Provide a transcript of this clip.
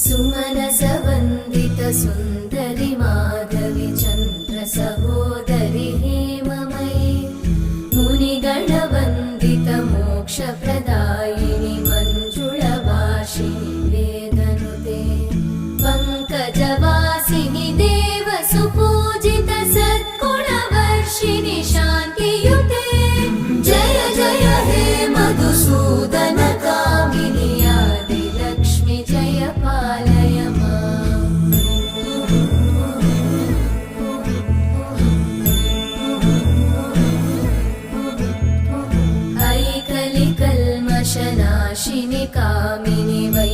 सुमनसवन्दित सुन्दरि माधवि चन्द्र सहोदरि हेममयि मुनिगणवन्दित मोक्षप्रदायिनि मञ्जुळभाषिणि वेदनुते पङ्कजवासिनि देवसुपूजित सद्गुणवर्षिणि शान्तियुते जय जय हे मधुसूदन कामिनि आदिलक्ष्मि जय पालय माम्। ऐकलिकल्मषनाशिनि कामिनि वै